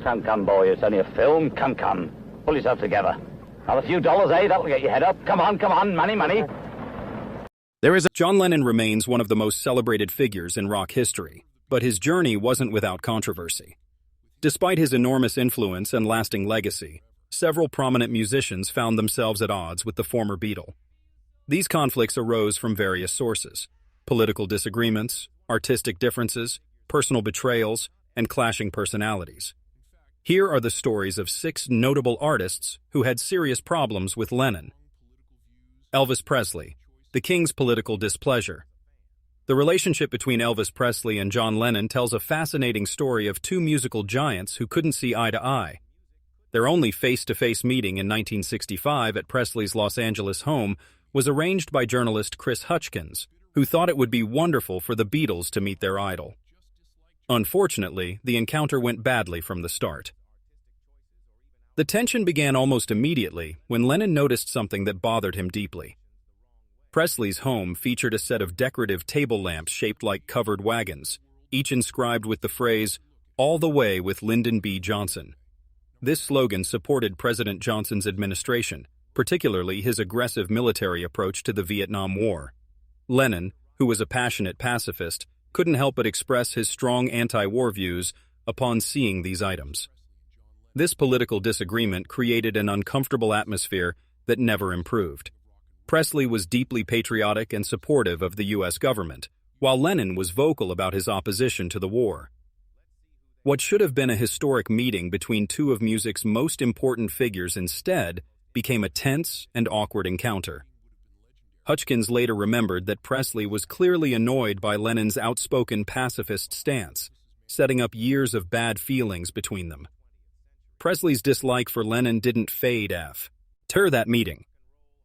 Come, boy, it's only a film. Come. Pull yourself together. Now, a few dollars, eh? That'll get your head up. Come on, money. John Lennon remains one of the most celebrated figures in rock history, but his journey wasn't without controversy. Despite his enormous influence and lasting legacy, several prominent musicians found themselves at odds with the former Beatle. These conflicts arose from various sources: political disagreements, artistic differences, personal betrayals, and clashing personalities. Here are the stories of 6 notable artists who had serious problems with Lennon. Elvis Presley, the King's political displeasure. The relationship between Elvis Presley and John Lennon tells a fascinating story of 2 musical giants who couldn't see eye to eye. Their only face-to-face meeting in 1965 at Presley's Los Angeles home was arranged by journalist Chris Hutchins, who thought it would be wonderful for the Beatles to meet their idol. Unfortunately, the encounter went badly from the start. The tension began almost immediately when Lennon noticed something that bothered him deeply. Presley's home featured a set of decorative table lamps shaped like covered wagons, each inscribed with the phrase, "All the way with Lyndon B. Johnson." This slogan supported President Johnson's administration, particularly his aggressive military approach to the Vietnam War. Lennon, who was a passionate pacifist, couldn't help but express his strong anti-war views upon seeing these items. This political disagreement created an uncomfortable atmosphere that never improved. Presley was deeply patriotic and supportive of the U.S. government, while Lennon was vocal about his opposition to the war. What should have been a historic meeting between 2 of music's most important figures instead became a tense and awkward encounter. Hutchins later remembered that Presley was clearly annoyed by Lennon's outspoken pacifist stance, setting up years of bad feelings between them. Presley's dislike for Lennon didn't fade after that meeting.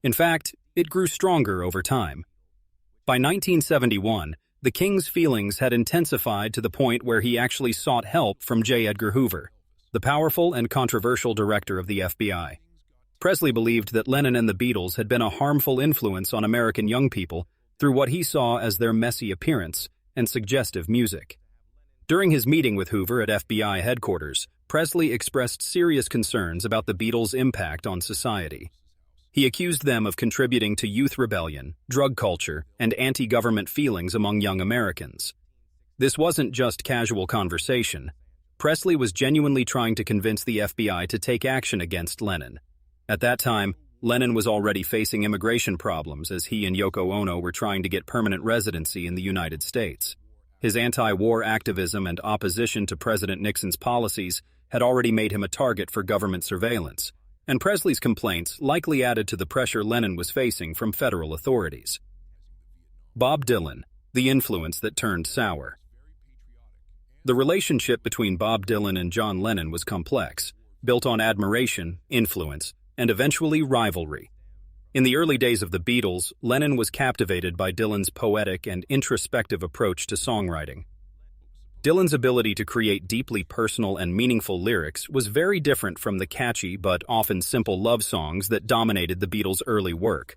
In fact, it grew stronger over time. By 1971, the King's feelings had intensified to the point where he actually sought help from J. Edgar Hoover, the powerful and controversial director of the FBI. Presley believed that Lennon and the Beatles had been a harmful influence on American young people through what he saw as their messy appearance and suggestive music. During his meeting with Hoover at FBI headquarters, Presley expressed serious concerns about the Beatles' impact on society. He accused them of contributing to youth rebellion, drug culture, and anti-government feelings among young Americans. This wasn't just casual conversation. Presley was genuinely trying to convince the FBI to take action against Lennon. At that time, Lennon was already facing immigration problems as he and Yoko Ono were trying to get permanent residency in the United States. His anti-war activism and opposition to President Nixon's policies had already made him a target for government surveillance, and Presley's complaints likely added to the pressure Lennon was facing from federal authorities. Bob Dylan, the influence that turned sour. The relationship between Bob Dylan and John Lennon was complex, built on admiration, influence, and eventually rivalry. In the early days of the Beatles, Lennon was captivated by Dylan's poetic and introspective approach to songwriting. Dylan's ability to create deeply personal and meaningful lyrics was very different from the catchy but often simple love songs that dominated the Beatles' early work.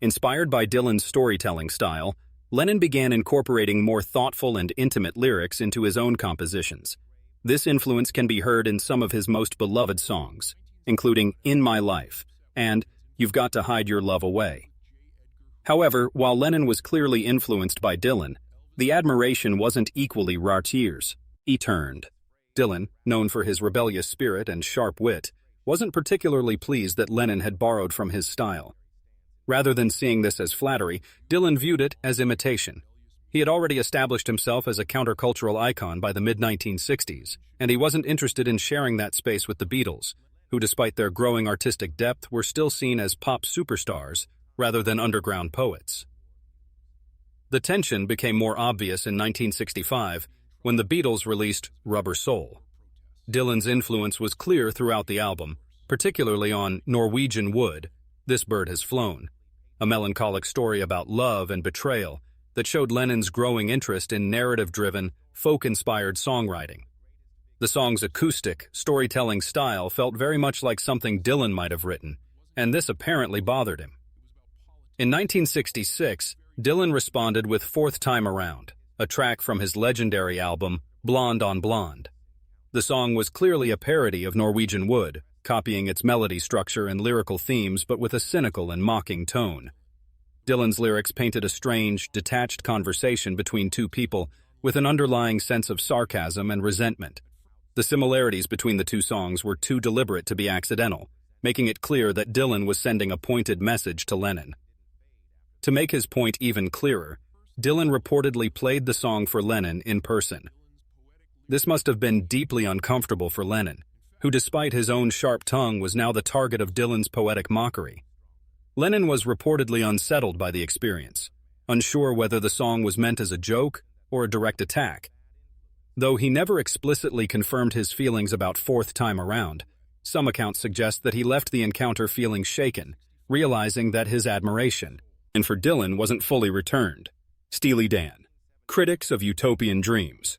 Inspired by Dylan's storytelling style, Lennon began incorporating more thoughtful and intimate lyrics into his own compositions. This influence can be heard in some of his most beloved songs, including In My Life and You've Got to Hide Your Love Away. However, while Lennon was clearly influenced by Dylan, the admiration wasn't equally earned. Dylan, known for his rebellious spirit and sharp wit, wasn't particularly pleased that Lennon had borrowed from his style. Rather than seeing this as flattery, Dylan viewed it as imitation. He had already established himself as a countercultural icon by the mid-1960s, and he wasn't interested in sharing that space with the Beatles, who despite their growing artistic depth were still seen as pop superstars rather than underground poets. The tension became more obvious in 1965 when the Beatles released Rubber Soul. Dylan's influence was clear throughout the album, particularly on Norwegian Wood, This Bird Has Flown, a melancholic story about love and betrayal that showed Lennon's growing interest in narrative-driven, folk-inspired songwriting. The song's acoustic, storytelling style felt very much like something Dylan might have written, and this apparently bothered him. In 1966, Dylan responded with Fourth Time Around, a track from his legendary album Blonde on Blonde. The song was clearly a parody of Norwegian Wood, copying its melody structure and lyrical themes but with a cynical and mocking tone. Dylan's lyrics painted a strange, detached conversation between two people with an underlying sense of sarcasm and resentment. The similarities between the two songs were too deliberate to be accidental, making it clear that Dylan was sending a pointed message to Lennon. To make his point even clearer, Dylan reportedly played the song for Lennon in person. This must have been deeply uncomfortable for Lennon, who despite his own sharp tongue was now the target of Dylan's poetic mockery. Lennon was reportedly unsettled by the experience, unsure whether the song was meant as a joke or a direct attack. Though he never explicitly confirmed his feelings about fourth time around, some accounts suggest that he left the encounter feeling shaken, realizing that his admiration, and for Dylan, wasn't fully returned. Steely Dan, critics of utopian dreams.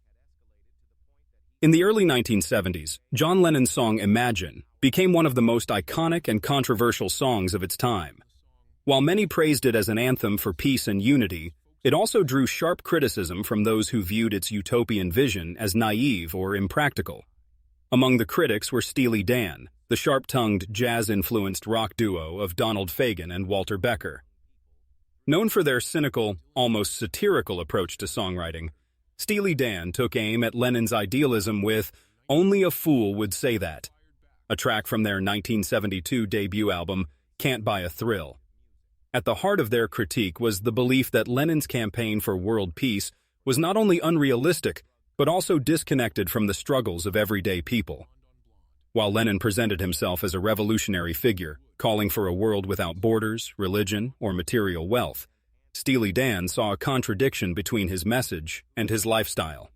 In the early 1970s, John Lennon's song Imagine became one of the most iconic and controversial songs of its time. While many praised it as an anthem for peace and unity, it also drew sharp criticism from those who viewed its utopian vision as naive or impractical. Among the critics were Steely Dan, the sharp-tongued, jazz-influenced rock duo of Donald Fagen and Walter Becker. Known for their cynical, almost satirical approach to songwriting, Steely Dan took aim at Lennon's idealism with "Only a Fool Would Say That," a track from their 1972 debut album, Can't Buy a Thrill. At the heart of their critique was the belief that Lennon's campaign for world peace was not only unrealistic, but also disconnected from the struggles of everyday people. While Lennon presented himself as a revolutionary figure, calling for a world without borders, religion, or material wealth, Steely Dan saw a contradiction between his message and his lifestyle.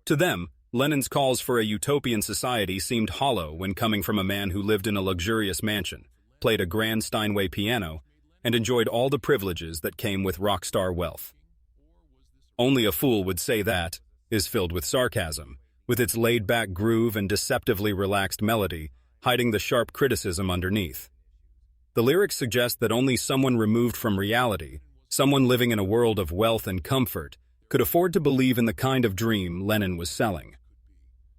To them, Lennon's calls for a utopian society seemed hollow when coming from a man who lived in a luxurious mansion, played a grand Steinway piano, and enjoyed all the privileges that came with rock star wealth. Only a Fool Would Say That is filled with sarcasm, with its laid-back groove and deceptively relaxed melody hiding the sharp criticism underneath. The lyrics suggest that only someone removed from reality, someone living in a world of wealth and comfort, could afford to believe in the kind of dream Lennon was selling.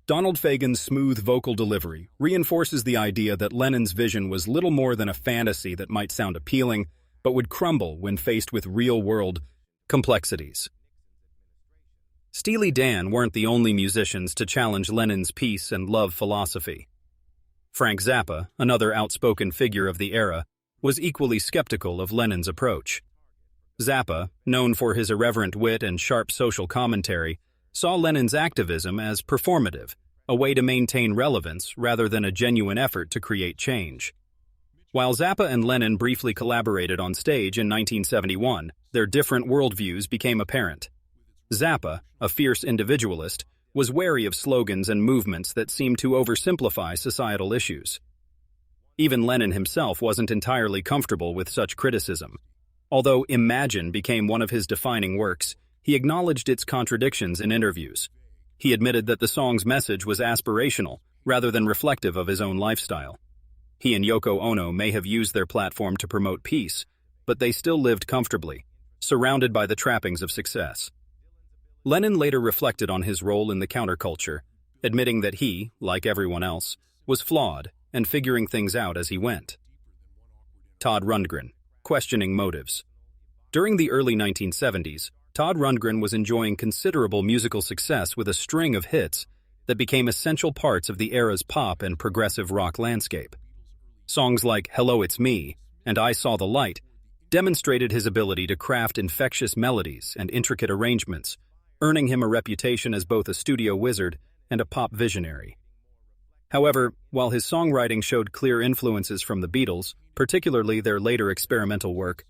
Donald Fagen's smooth vocal delivery reinforces the idea that Lennon's vision was little more than a fantasy that might sound appealing, but would crumble when faced with real-world complexities. Steely Dan weren't the only musicians to challenge Lennon's peace and love philosophy. Frank Zappa, another outspoken figure of the era, was equally skeptical of Lennon's approach. Zappa, known for his irreverent wit and sharp social commentary, saw Lennon's activism as performative, a way to maintain relevance rather than a genuine effort to create change. While Zappa and Lennon briefly collaborated on stage in 1971, their different worldviews became apparent. Zappa, a fierce individualist, was wary of slogans and movements that seemed to oversimplify societal issues. Even Lennon himself wasn't entirely comfortable with such criticism. Although Imagine became one of his defining works, he acknowledged its contradictions in interviews. He admitted that the song's message was aspirational, rather than reflective of his own lifestyle. He and Yoko Ono may have used their platform to promote peace, but they still lived comfortably, surrounded by the trappings of success. Lennon later reflected on his role in the counterculture, admitting that he, like everyone else, was flawed and figuring things out as he went. Todd Rundgren, questioning motives. During the early 1970s, Todd Rundgren was enjoying considerable musical success with a string of hits that became essential parts of the era's pop and progressive rock landscape. Songs like Hello, It's Me and I Saw the Light demonstrated his ability to craft infectious melodies and intricate arrangements, earning him a reputation as both a studio wizard and a pop visionary. However, while his songwriting showed clear influences from the Beatles, particularly their later experimental work,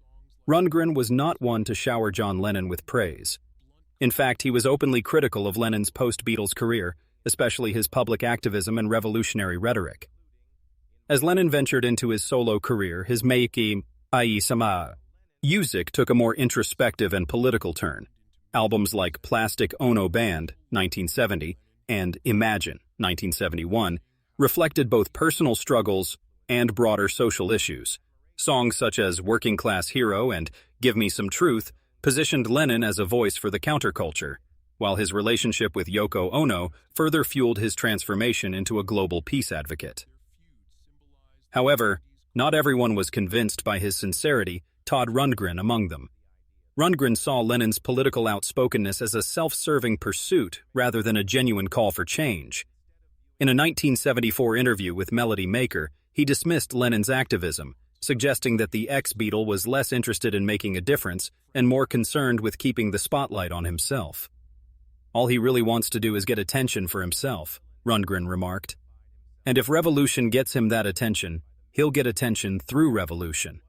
Rundgren was not one to shower John Lennon with praise. In fact, he was openly critical of Lennon's post-Beatles career, especially his public activism and revolutionary rhetoric. As Lennon ventured into his solo career, his Meiki Ai Sama music took a more introspective and political turn. Albums like Plastic Ono Band, 1970, and Imagine, 1971, reflected both personal struggles and broader social issues. Songs such as Working Class Hero and Give Me Some Truth positioned Lennon as a voice for the counterculture, while his relationship with Yoko Ono further fueled his transformation into a global peace advocate. However, not everyone was convinced by his sincerity, Todd Rundgren among them. Rundgren saw Lennon's political outspokenness as a self-serving pursuit rather than a genuine call for change. In a 1974 interview with Melody Maker, he dismissed Lennon's activism, suggesting that the ex-Beatle was less interested in making a difference and more concerned with keeping the spotlight on himself. "All he really wants to do is get attention for himself," Rundgren remarked. "And if revolution gets him that attention, he'll get attention through revolution."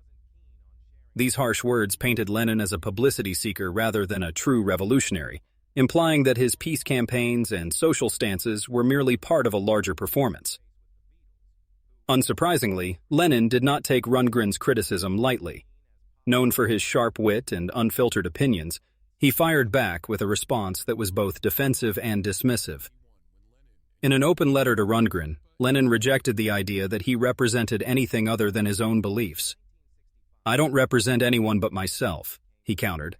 These harsh words painted Lennon as a publicity seeker rather than a true revolutionary, implying that his peace campaigns and social stances were merely part of a larger performance. Unsurprisingly, Lennon did not take Rundgren's criticism lightly. Known for his sharp wit and unfiltered opinions, he fired back with a response that was both defensive and dismissive. In an open letter to Rundgren, Lennon rejected the idea that he represented anything other than his own beliefs. "I don't represent anyone but myself," he countered.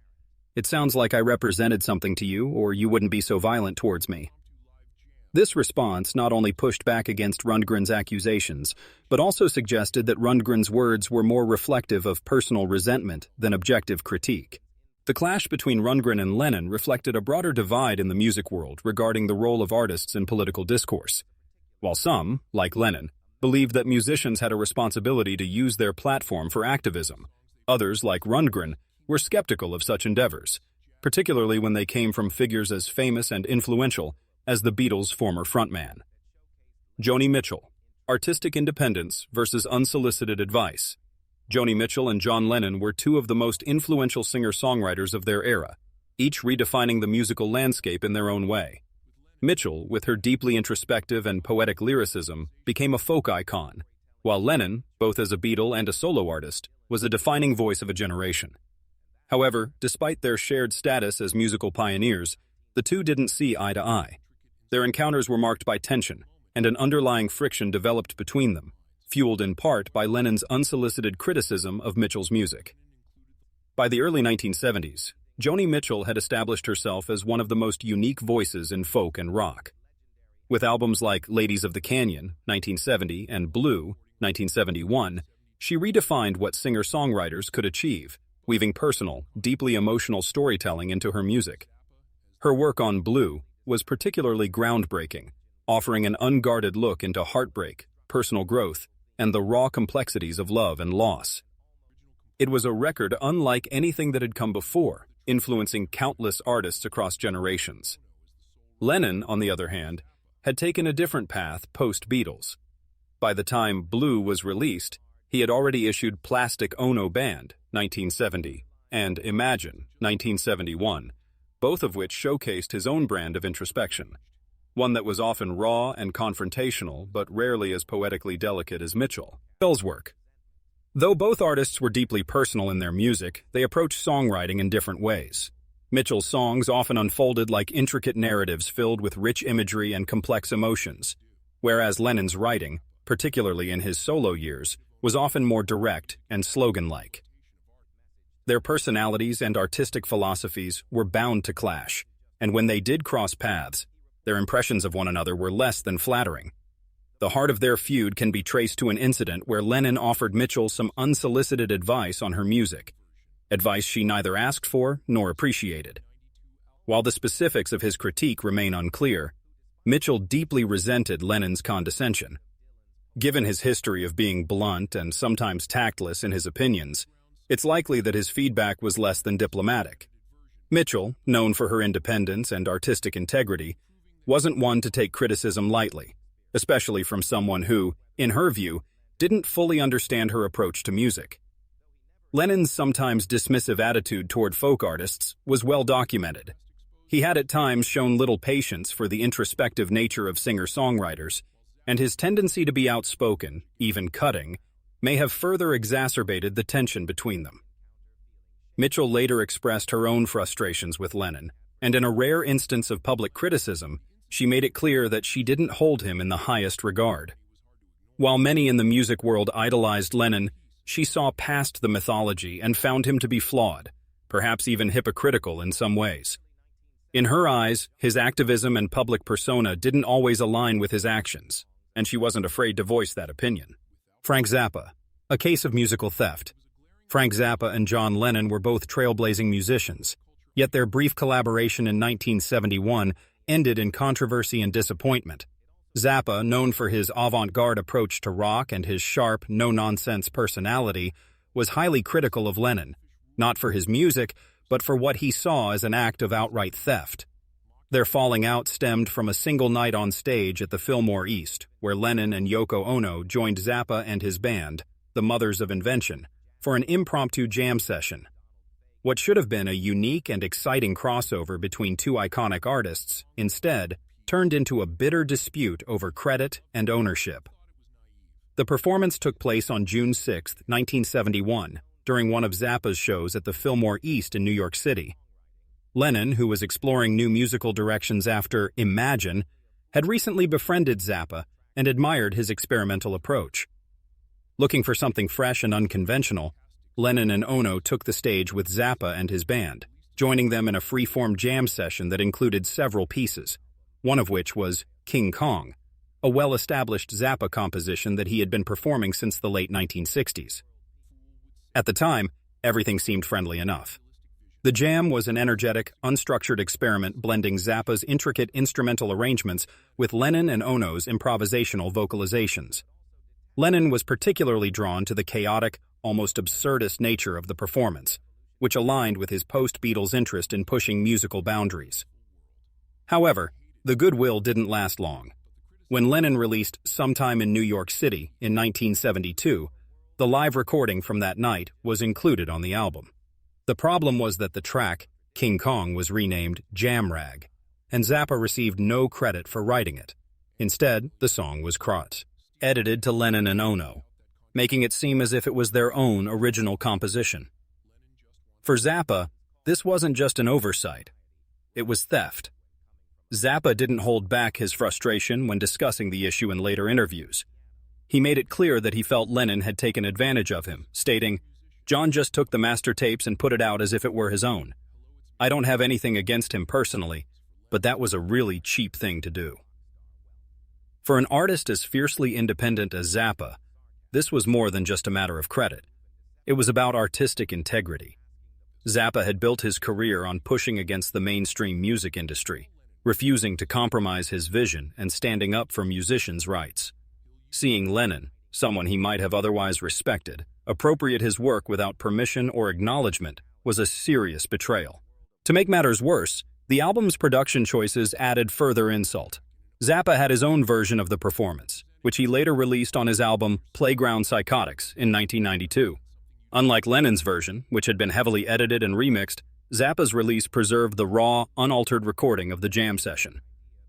"It sounds like I represented something to you, or you wouldn't be so violent towards me." This response not only pushed back against Rundgren's accusations, but also suggested that Rundgren's words were more reflective of personal resentment than objective critique. The clash between Rundgren and Lennon reflected a broader divide in the music world regarding the role of artists in political discourse. While some, like Lennon, believed that musicians had a responsibility to use their platform for activism, others, like Rundgren, were skeptical of such endeavors, particularly when they came from figures as famous and influential as the Beatles' former frontman. Joni Mitchell, Artistic Independence versus Unsolicited Advice. Joni Mitchell and John Lennon were two of the most influential singer-songwriters of their era, each redefining the musical landscape in their own way. Mitchell, with her deeply introspective and poetic lyricism, became a folk icon, while Lennon, both as a Beatle and a solo artist, was a defining voice of a generation. However, despite their shared status as musical pioneers, the two didn't see eye to eye. Their encounters were marked by tension, and an underlying friction developed between them, fueled in part by Lennon's unsolicited criticism of Mitchell's music. By the early 1970s, Joni Mitchell had established herself as one of the most unique voices in folk and rock. With albums like Ladies of the Canyon, 1970, and Blue, 1971, she redefined what singer-songwriters could achieve, weaving personal, deeply emotional storytelling into her music. Her work on Blue was particularly groundbreaking, offering an unguarded look into heartbreak, personal growth, and the raw complexities of love and loss. It was a record unlike anything that had come before, influencing countless artists across generations. Lennon, on the other hand, had taken a different path post-Beatles. By the time Blue was released, he had already issued Plastic Ono Band, 1970, and Imagine, 1971, both of which showcased his own brand of introspection, one that was often raw and confrontational, but rarely as poetically delicate as Mitchell's work. Though both artists were deeply personal in their music, they approached songwriting in different ways. Mitchell's songs often unfolded like intricate narratives filled with rich imagery and complex emotions, whereas Lennon's writing, particularly in his solo years, was often more direct and slogan-like. Their personalities and artistic philosophies were bound to clash, and when they did cross paths, their impressions of one another were less than flattering. The heart of their feud can be traced to an incident where Lennon offered Mitchell some unsolicited advice on her music, advice she neither asked for nor appreciated. While the specifics of his critique remain unclear, Mitchell deeply resented Lennon's condescension. Given his history of being blunt and sometimes tactless in his opinions, it's likely that his feedback was less than diplomatic. Mitchell, known for her independence and artistic integrity, wasn't one to take criticism lightly, especially from someone who, in her view, didn't fully understand her approach to music. Lennon's sometimes dismissive attitude toward folk artists was well documented. He had at times shown little patience for the introspective nature of singer-songwriters, and his tendency to be outspoken, even cutting, may have further exacerbated the tension between them. Mitchell later expressed her own frustrations with Lennon, and in a rare instance of public criticism, she made it clear that she didn't hold him in the highest regard. While many in the music world idolized Lennon, she saw past the mythology and found him to be flawed, perhaps even hypocritical in some ways. In her eyes, his activism and public persona didn't always align with his actions, and she wasn't afraid to voice that opinion. Frank Zappa, a case of musical theft. Frank Zappa and John Lennon were both trailblazing musicians, yet their brief collaboration in 1971 ended in controversy and disappointment. Zappa, known for his avant-garde approach to rock and his sharp, no-nonsense personality, was highly critical of Lennon, not for his music, but for what he saw as an act of outright theft. Their falling out stemmed from a single night on stage at the Fillmore East, where Lennon and Yoko Ono joined Zappa and his band, the Mothers of Invention, for an impromptu jam session. What should have been a unique and exciting crossover between two iconic artists, instead, turned into a bitter dispute over credit and ownership. The performance took place on June 6, 1971, during one of Zappa's shows at the Fillmore East in New York City. Lennon, who was exploring new musical directions after Imagine, had recently befriended Zappa and admired his experimental approach. Looking for something fresh and unconventional, Lennon and Ono took the stage with Zappa and his band, joining them in a free-form jam session that included several pieces, one of which was King Kong, a well-established Zappa composition that he had been performing since the late 1960s. At the time, everything seemed friendly enough. The jam was an energetic, unstructured experiment blending Zappa's intricate instrumental arrangements with Lennon and Ono's improvisational vocalizations. Lennon was particularly drawn to the chaotic, almost absurdist nature of the performance, which aligned with his post-Beatles interest in pushing musical boundaries. However, the goodwill didn't last long. When Lennon released Sometime in New York City in 1972, the live recording from that night was included on the album. The problem was that the track, King Kong, was renamed Jam Rag, and Zappa received no credit for writing it. Instead, the song was edited to Lennon and Ono, making it seem as if it was their own original composition. For Zappa, this wasn't just an oversight. It was theft. Zappa didn't hold back his frustration when discussing the issue in later interviews. He made it clear that he felt Lennon had taken advantage of him, stating, "John just took the master tapes and put it out as if it were his own. I don't have anything against him personally, but that was a really cheap thing to do." For an artist as fiercely independent as Zappa, this was more than just a matter of credit. It was about artistic integrity. Zappa had built his career on pushing against the mainstream music industry, refusing to compromise his vision and standing up for musicians' rights. Seeing Lennon, someone he might have otherwise respected, appropriate his work without permission or acknowledgement was a serious betrayal. To make matters worse, the album's production choices added further insult. Zappa had his own version of the performance, which he later released on his album Playground Psychotics in 1992. Unlike Lennon's version, which had been heavily edited and remixed, Zappa's release preserved the raw, unaltered recording of the jam session.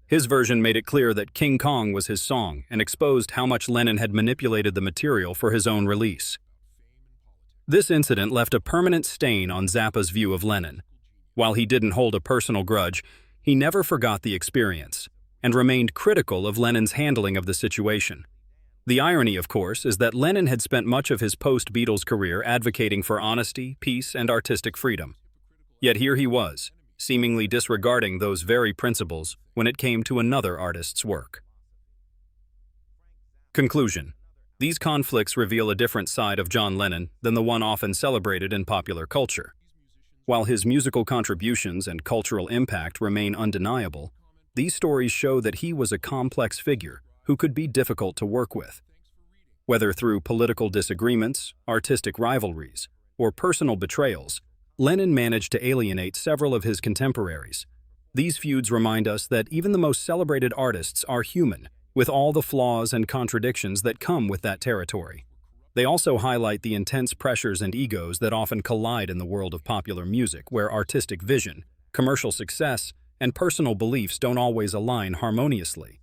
His version made it clear that King Kong was his song and exposed how much Lennon had manipulated the material for his own release. This incident left a permanent stain on Zappa's view of Lennon. While he didn't hold a personal grudge, he never forgot the experience and remained critical of Lennon's handling of the situation. The irony, of course, is that Lennon had spent much of his post-Beatles career advocating for honesty, peace, and artistic freedom. Yet here he was, seemingly disregarding those very principles when it came to another artist's work. Conclusion. These conflicts reveal a different side of John Lennon than the one often celebrated in popular culture. While his musical contributions and cultural impact remain undeniable, these stories show that he was a complex figure who could be difficult to work with. Whether through political disagreements, artistic rivalries, or personal betrayals, Lennon managed to alienate several of his contemporaries. These feuds remind us that even the most celebrated artists are human, with all the flaws and contradictions that come with that territory. They also highlight the intense pressures and egos that often collide in the world of popular music, where artistic vision, commercial success, and personal beliefs don't always align harmoniously.